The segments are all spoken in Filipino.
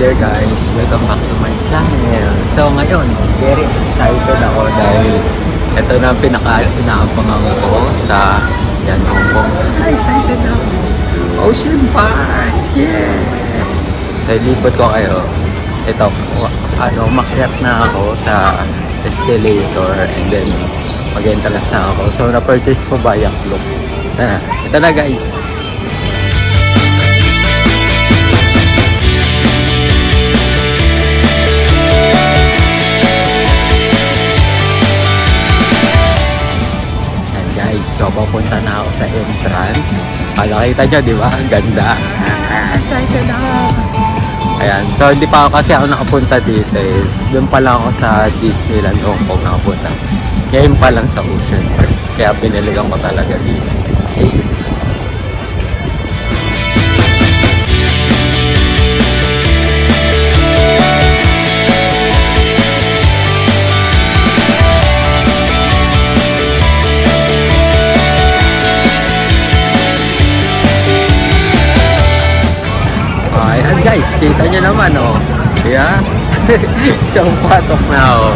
there guys, welcome back to my channel. So ngayon, very excited ako dahil ito na ang pinaka-inaabangan ko sa Hong Kong. Excited ako! Ocean Park! Yes! Dahil lipot ko kayo. Ito, makyat na ako sa escalator and then mag-entrance na ako. So na-purchase ko via Klook. Ito na guys! So, papunta na ako sa entrance. Nakita nyo, di ba? Ang ganda. Excited ako. Ayan. So, hindi pa ako kasi ako nakapunta dito eh. Doon pa lang ako sa Disneyland Hong Kong nakapunta. Ngayon pa lang sa Ocean Park. Kaya piniligan ko talaga dito. Okay. Guys, kita nyo naman oh. Yeah. So, patok na ako.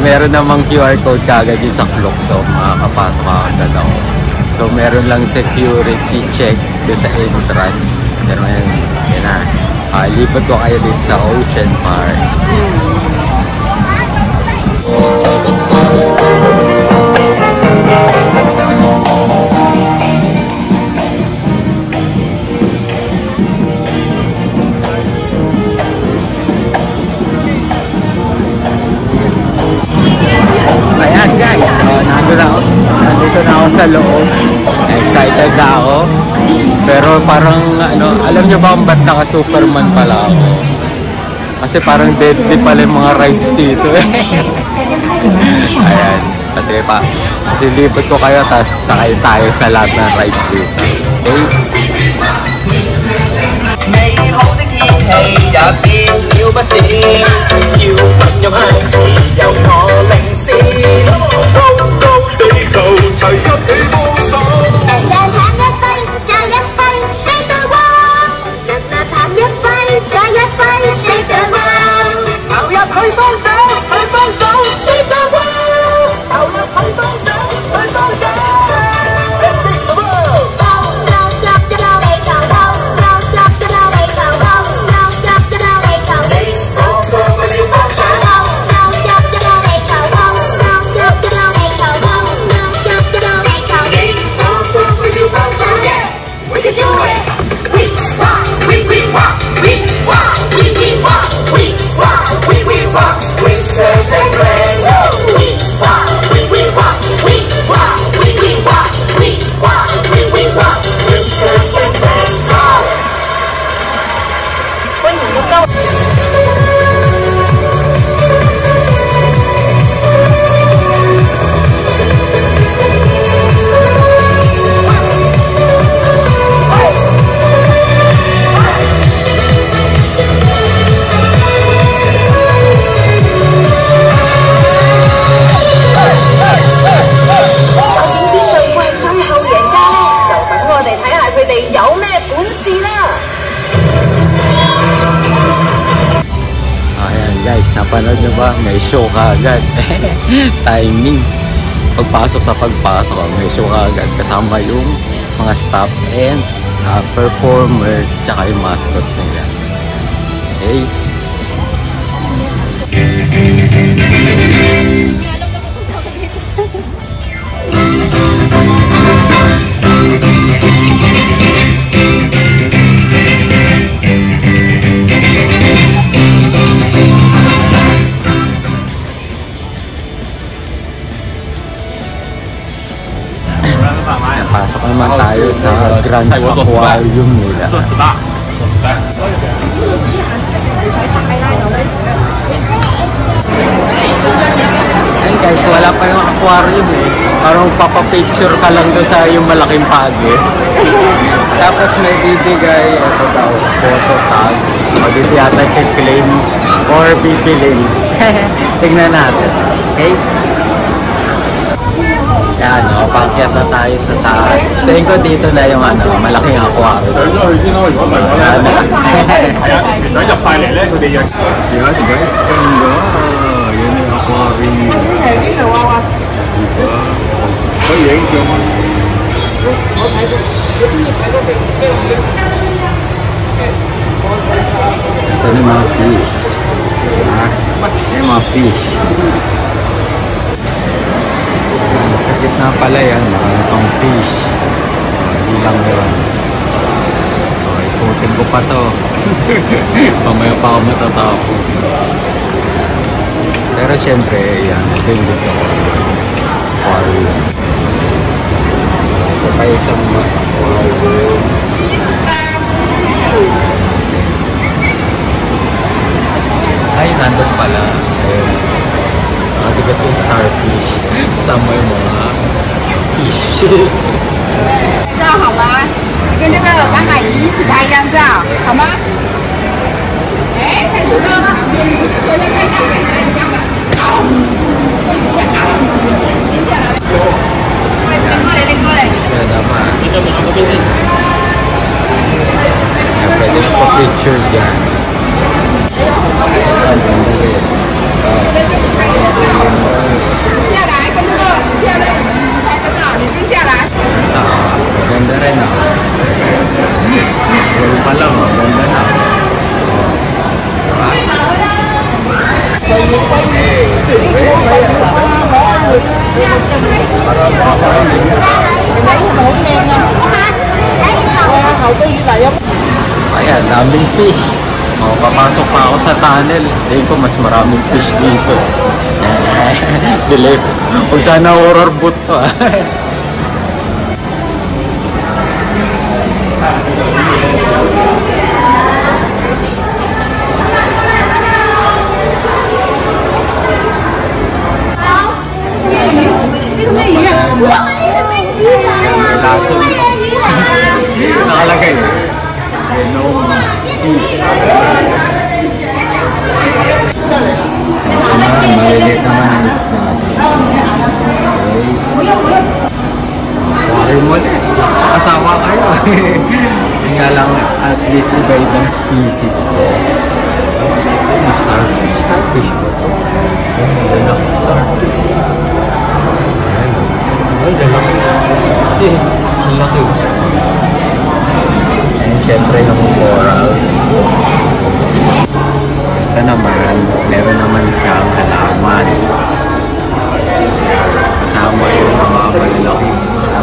Meron namang QR code kagad yung sa Klook. So, makakapasok agad ako. So, meron lang security check doon sa entrance. Pero yun na. Lipat ko kayo dito sa Ocean Park. Nandito na ako sa loob. Excited na ako. Pero parang alam nyo ba kung ba't naka-Superman pala ako? Kasi parang deadly pala yung mga rides dito eh. Ayan. Kasi dilipot ko kayo tapos sakay tayo sa lahat ng rides dito. Okay? Napanood nyo ba? May show ka agad. Timing. Pagpasok sa pagpasok, may show ka agad. Kasama yung mga staff and performers tsaka yung mascots nila. Okay? Pasok naman tayo sa Grand Aquarium nila. Ayun guys, wala pa yung aquarium eh. Parang papapicture ka lang doon sa yung malaking pagi. Tapos may bibigay, ito daw, photo tag. Magiging yata i-claim or bibilin. Tingnan natin. Okay? Yan, no? Paakyat na tayo sa taas. Tingin ko dito na yung malaking aquarium. Yan na. Nói dọc phải lại lên của địa. Yan guys, ganda. Yan yung aquarium. Diba? Có gì chưa? Ito na yung mga fish. Yung mga fish. Sa gitna pala yan, mga pang fish. Hindi lang yun. Ikutin ko pa to. Pamaya pa ako matatapos. Pero syempre, yan. Ito yung gusto ko. Aquarium. Ito pa isang aquarium. Ay, nandun pala. Ayun. Nakatigat yung starfish. Sama yung mga fish. 这样好吗？跟那个白马姨一起拍一张照，好吗？哎，开始说，你不是昨天在家拍的一样吗？这个有点啊，停下来。快，拎过来，拎过来。 Kaya naman. Pwede na po picture dyan. 在这里拍一个照，下来跟那个漂亮的姨拍个照，你定下来。 Maganda rin ah. Wala pa lang ah. Ganda na. Ayan, daming fish. Papasok pa ako sa tunnel. Tingin ko mas maraming fish dito. Delay. Huwag sana horror boot to ah. Laso. Nakalagay. No fish. Maliliit naman ang isda. Aquarium ulit. Kasama kayo. Yung nga lang at least iba-ibang species ko. Starfish. Starfish ba ito? Lalaki starfish. Ay, lalaki. Lalaki. And syempre yung corals. Ito naman, meron naman siyang halaman. Kasama yung mga malalaking isda.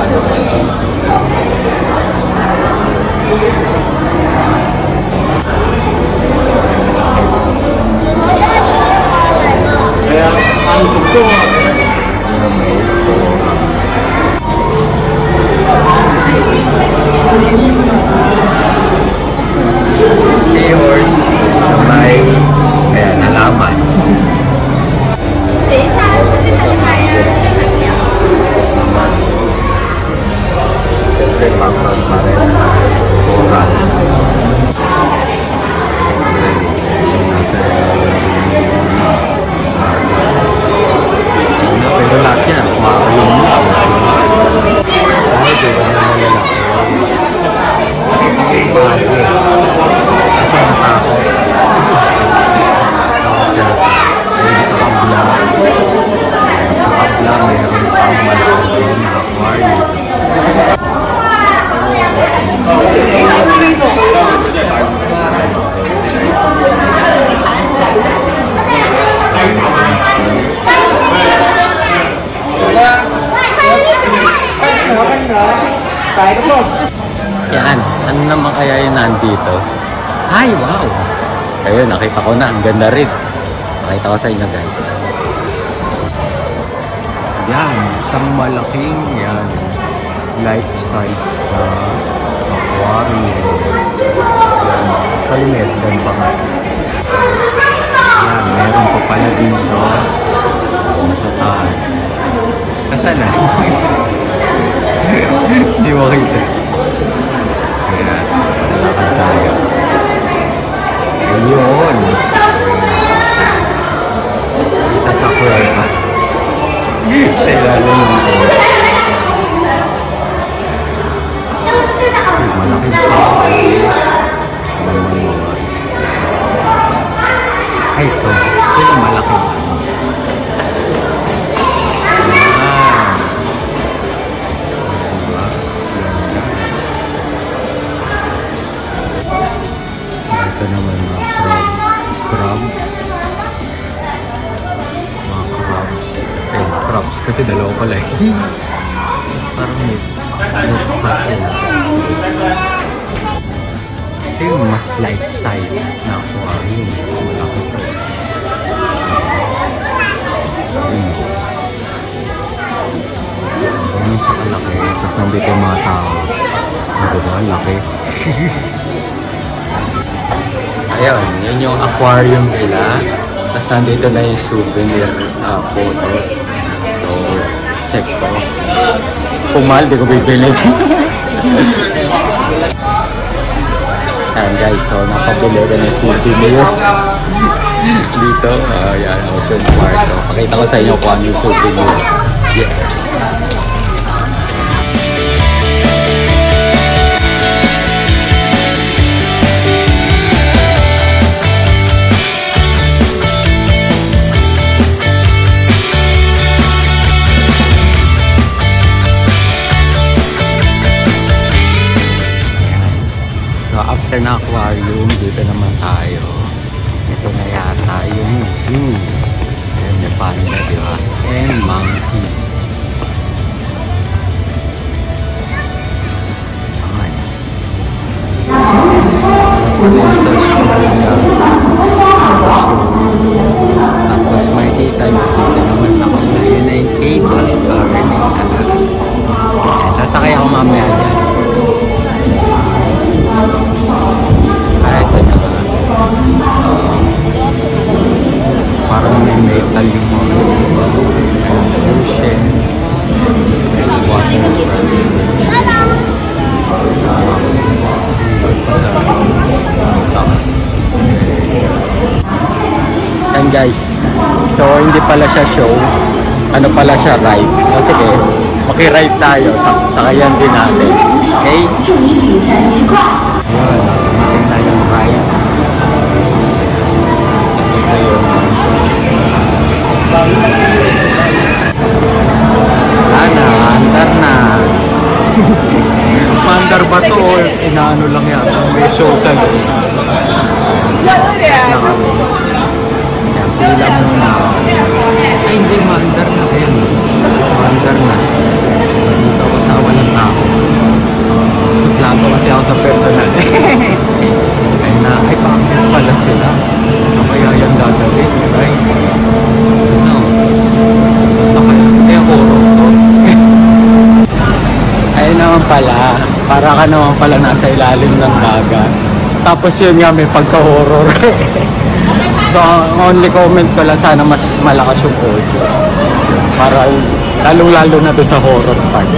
Ăn sụp tua. Seahorse na may halaman. 等一下，出去才能买呀，这个很漂亮。 Siyempre, background pa rin. Coral. Nasa pero lahat yan. Aquarium lang. Ay, diba na malalaki. Bakit? Kasi natakot. Ayun sa kabla. Sa kabla, mayroon pang malaki na aquarium. Yan, ano naman kaya yung nandito? Ay, wow! Ayun, nakita ko na, ang ganda rin. Nakita ko sa inyo guys. Yan, isang malaking yan. Life size na aquarium. Yan, kalimit, ganda nga. Yan, meron pa pala dito. Nasa taas. Nasaan na? Hindi mo kita. Ayan, lalakad tayo. Ayun. Kita sa aquarium pa. Sa ilalim dito. Ay, ito. Ito yung malaki. Ito naman mga crab. Mga crabs. Crabs kasi dalawa pala eh. Parang may kasi. Ito yung mas light size na aquarium. Mas malaki ito. Ganyan siya kalaki. Tapos nandito yung mga tao. Diba? Laki. Ayun, yun yung aquarium nila. Tapos nandito na yung souvenir photos. So, check ko. Kung mahal, di ko bibili. Ayan guys, so napabili ko ng souvenir. Dito, ayan, Ocean Park. So, pakita ko sa inyo kung ano yung souvenir. Yes! After na aquarium, dito naman tayo. Ito na yata yung zoo. Ayan, may panda, diba? And monkeys. Ayan. Sa show niya. Tapos makikita naman sa kabila. Yun na yung cable car. Ayan, sasakay ako mamaya dyan. Parang may metal yung mga ocean, space water and guys, so hindi pala siya show, ano pala siya, ride. O sige, makiride tayo, sakayan din natin. Okay? Ayan, na yung ride. Kasi kayo andar na. Mandar ba to o inaano lang yata? May show sa loob. Yan, pila muna. Ay, hindi, mandar na. Ayan, mandar na. Dito ako sa walang tao. Sa plato kasi ako sa personal. Ay na, ay pangit pala sila. So kaya yan gagawin, guys. No. So kaya, kaya horror to. Ayun naman pala, para ka naman pala nasa ilalim ng dagat. Tapos yun nga, may pagka-horror. So, only comment ko lang, sana mas malakas yung audio. Para lalong-lalo na doon sa horror part.